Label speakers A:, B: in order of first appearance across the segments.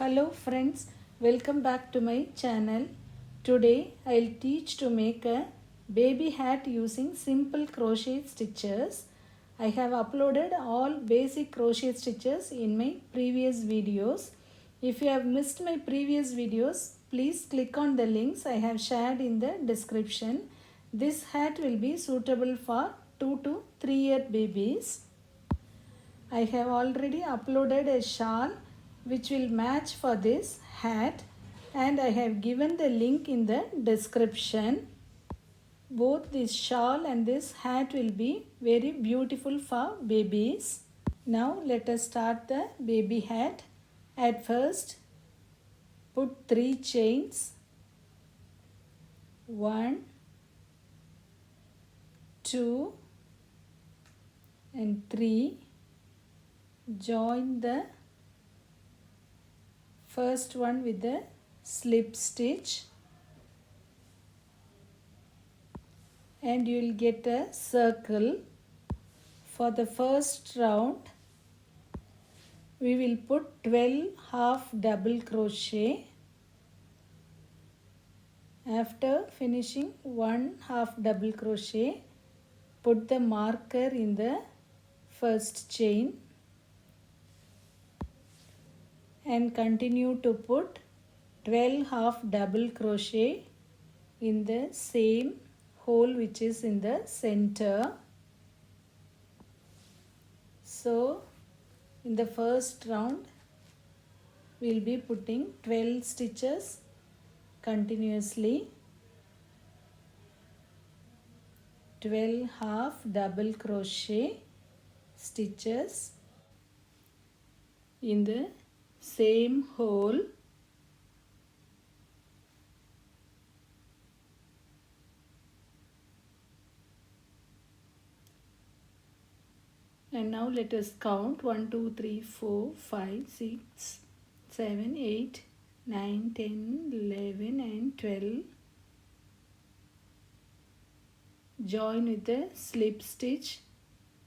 A: Hello friends, welcome back to my channel. Today I'll teach to make a baby hat using simple crochet stitches. I have uploaded all basic crochet stitches in my previous videos. If you have missed my previous videos, please click on the links I have shared in the description. This hat will be suitable for 2 to 3 year babies. I have already uploaded a shawl which will match for this hat, and I have given the link in the description. Both this shawl and this hat will be very beautiful for babies. Now let us start the baby hat. At first put 3 chains. 1, 2 and 3. Join the first one with the slip stitch and you will get a circle. For the first round we will put 12 half double crochet. After finishing 1 half double crochet, put the marker in the first chain and continue to put 12 half double crochet in the same hole which is in the center. So in the first round we will be putting 12 stitches continuously, 12 half double crochet stitches in the same hole. And now let us count 1, 2, 3, 4, 5, 6, 7, 8, 9, 10, 11 and 12. Join with the slip stitch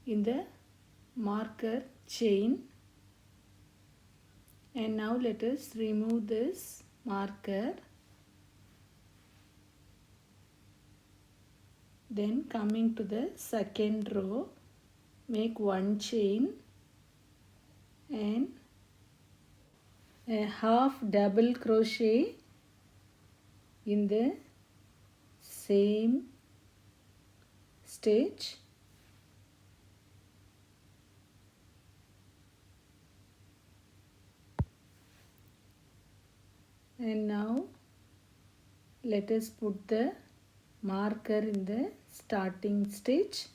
A: in the marker chain. And now let us remove this marker. Then coming to the second row, make 1 chain and a half double crochet in the same stitch. And now let us put the marker in the starting stitch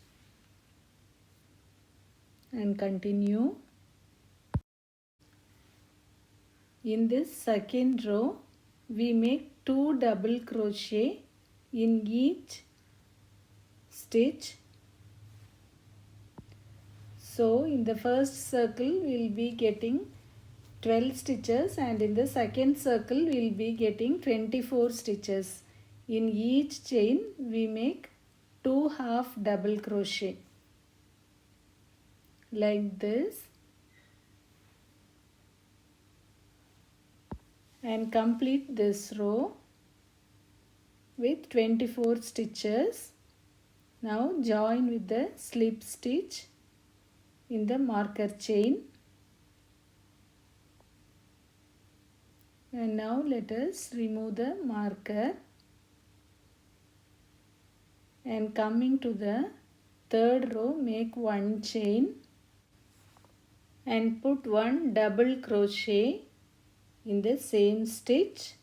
A: and continue. In this second row we make 2 double crochet in each stitch. So in the first circle we will be getting 12 stitches and in the second circle we will be getting 24 stitches. In each chain we make 2 half double crochet like this and complete this row with 24 stitches. Now join with the slip stitch in the marker chain. And now let us remove the marker and coming to the third row make 1 chain and put 1 double crochet in the same stitch.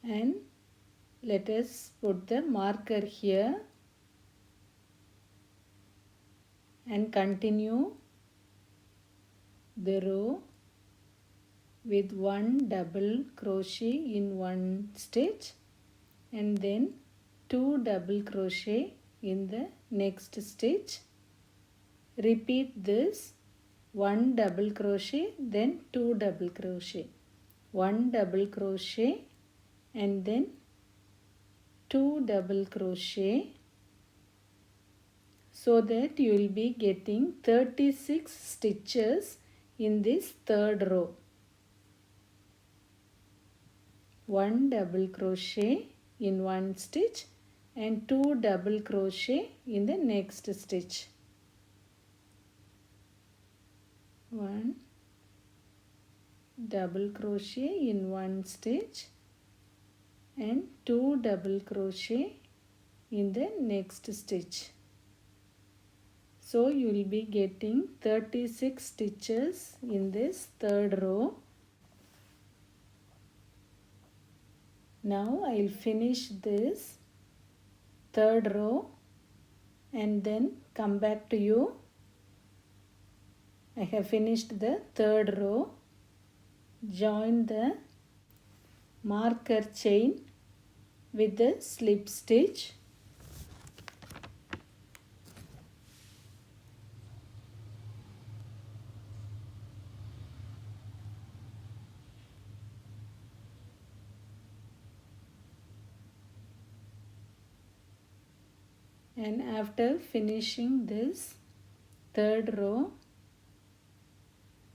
A: And let us put the marker here and continue the row with 1 double crochet in 1 stitch and then 2 double crochet in the next stitch. Repeat this 1 double crochet then 2 double crochet, 1 double crochet and then 2 double crochet, so that you will be getting 36 stitches in this third row. 1 double crochet in one stitch and 2 double crochet in the next stitch. 1 double crochet in one stitch and 2 double crochet in the next stitch. So you will be getting 36 stitches in this third row. Now I will finish this third row and then come back to you. I have finished the third row. Join the marker chain with the slip stitch. And after finishing this third row,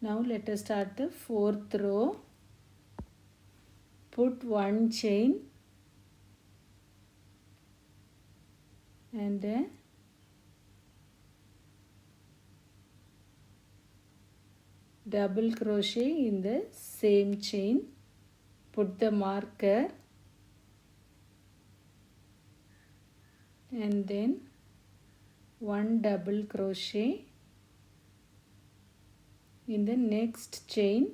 A: now let us start the fourth row. Put one chain and a double crochet in the same chain. Put the marker and then one double crochet in the next chain.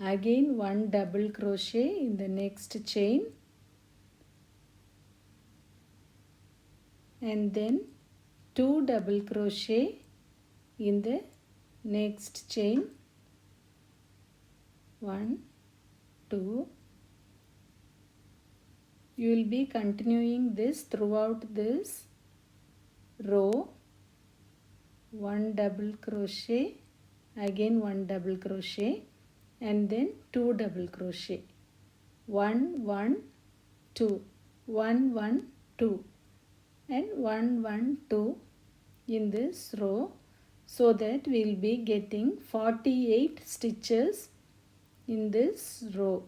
A: Again one double crochet in the next chain and then 2 double crochet in the next chain. 1, 2. You will be continuing this throughout this row. 1 double crochet, again 1 double crochet and then 2 double crochet. 1, 1, 2, 1, 1, 2 and 1, 1, 2 in this row, so that we will be getting 48 stitches in this row.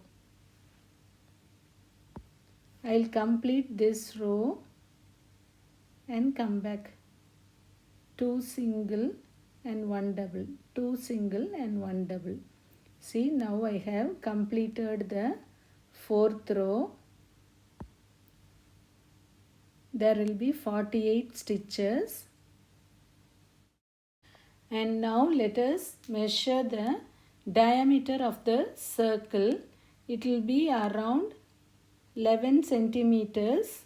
A: I will complete this row and come back. 2 single and 1 double, 2 single and 1 double. See, now I have completed the fourth row. There will be 48 stitches. And now let us measure the diameter of the circle. It will be around 11 centimeters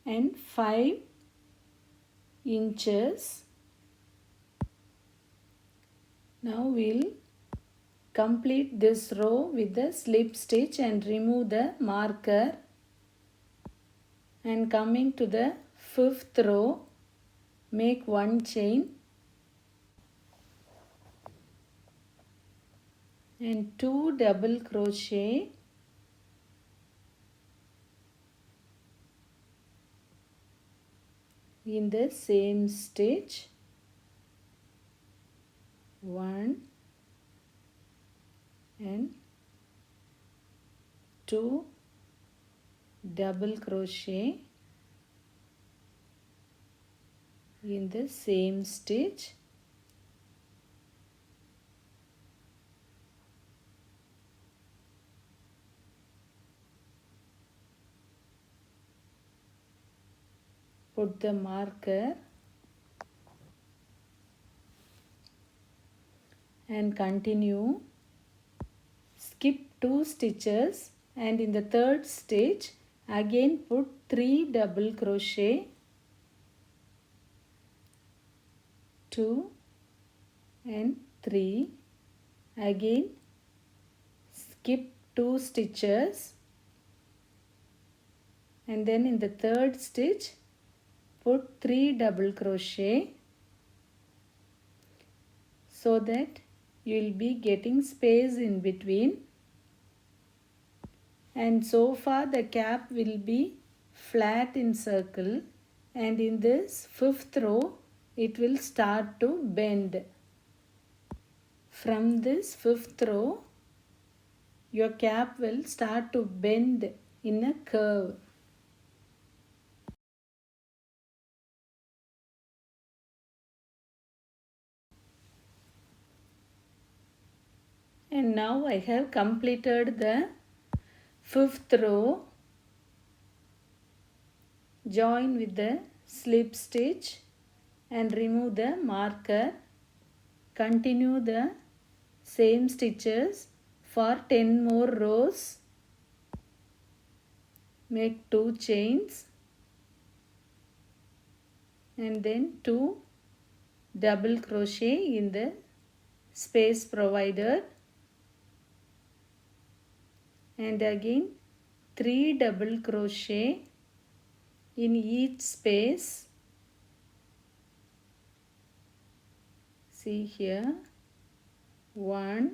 A: and 5 inches. Now we'll complete this row with the slip stitch and remove the marker. And coming to the fifth row, make one chain and 2 double crochet in the same stitch. 1 and 2 double crochet in the same stitch. Put the marker and continue. Skip 2 stitches and in the third stitch again put 3 double crochet, 2 and 3. Again skip 2 stitches and then in the third stitch put 3 double crochet, so that you will be getting space in between, and so far the cap will be flat in circle, and in this fifth row it will start to bend. From this fifth row your cap will start to bend in a curve. And now I have completed the fifth row. Join with the slip stitch and remove the marker. Continue the same stitches for 10 more rows. Make 2 chains and then 2 double crochet in the space provided, and again 3 double crochet in each space. See here, 1,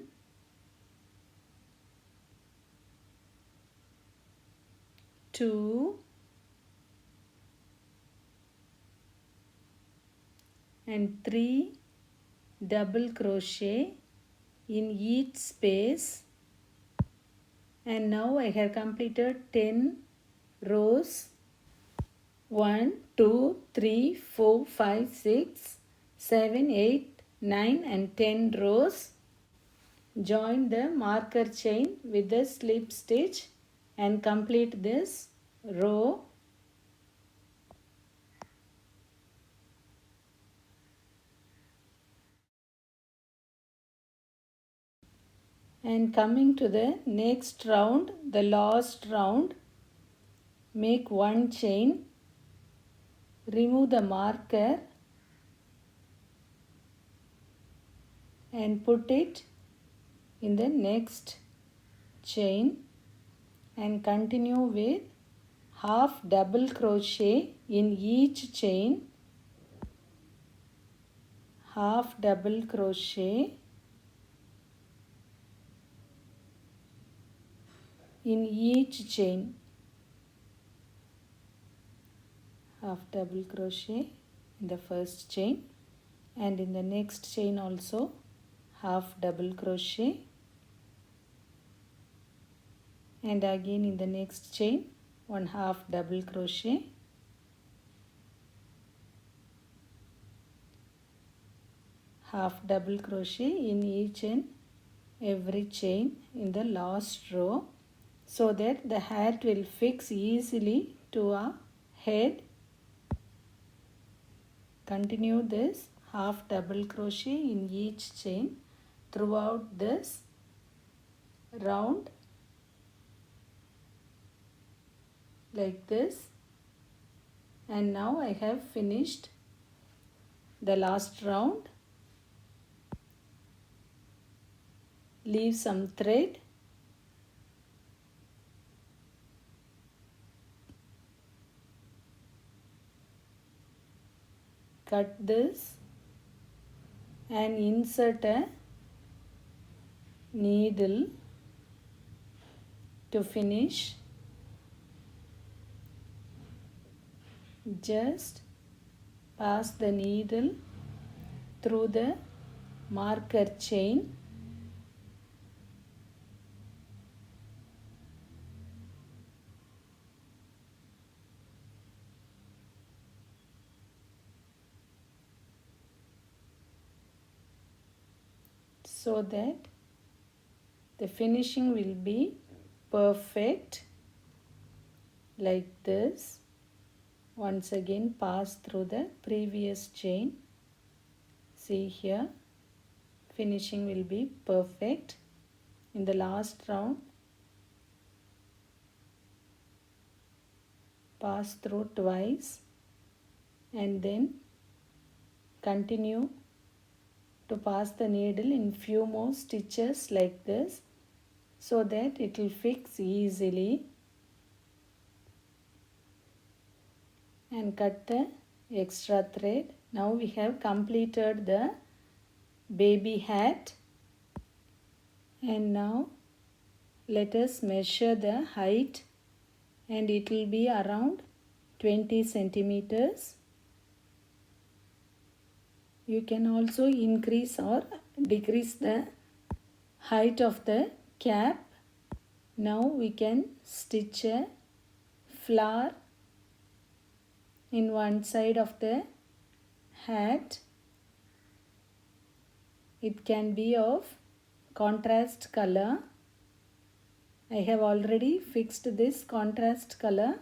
A: 2, and 3 double crochet in each space. And now I have completed 10 rows. 1, 2, 3, 4, 5, 6, 7, 8, 9 and 10 rows. Join the marker chain with the slip stitch and complete this row. And coming to the next round, the last round, make 1 chain, remove the marker and put it in the next chain and continue with half double crochet in each chain, half double crochet in each chain, half double crochet in the first chain, and in the next chain also half double crochet, and again in the next chain 1 half double crochet, half double crochet in each and every chain in the last row, so that the hat will fix easily to our head. Continue this half double crochet in each chain throughout this round like this. And now I have finished the last round. Leave some thread, cut this and insert a needle to finish. Just pass the needle through the marker chain so that the finishing will be perfect like this. Once again pass through the previous chain. See here, finishing will be perfect. In the last round, pass through twice and then continue to pass the needle in few more stitches like this, so that it will fix easily, and cut the extra thread. Now we have completed the baby hat. And now let us measure the height, and it will be around 20 centimeters. You can also increase or decrease the height of the cap. Now we can stitch a flower in one side of the hat. It can be of contrast color. I have already fixed this contrast color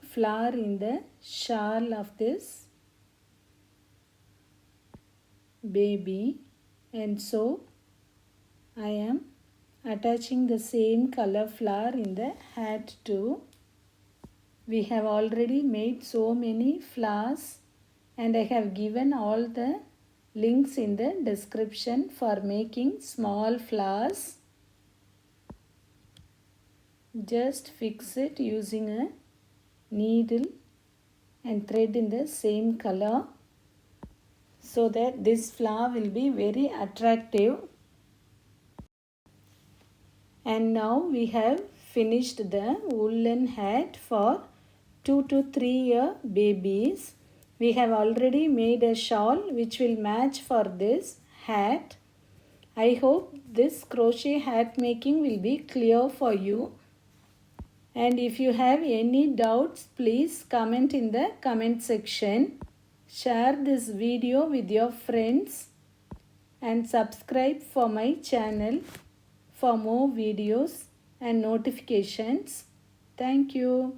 A: flower in the shawl of this baby, and so I am attaching the same color flower in the hat too. We have already made so many flowers, and I have given all the links in the description for making small flowers. Just fix it using a needle and thread in the same color so that this flower will be very attractive. And now we have finished the woolen hat for 2 to 3 year babies. We have already made a shawl which will match for this hat. I hope this crochet hat making will be clear for you. And if you have any doubts, please comment in the comment section. Share this video with your friends and subscribe for my channel for more videos and notifications. Thank you.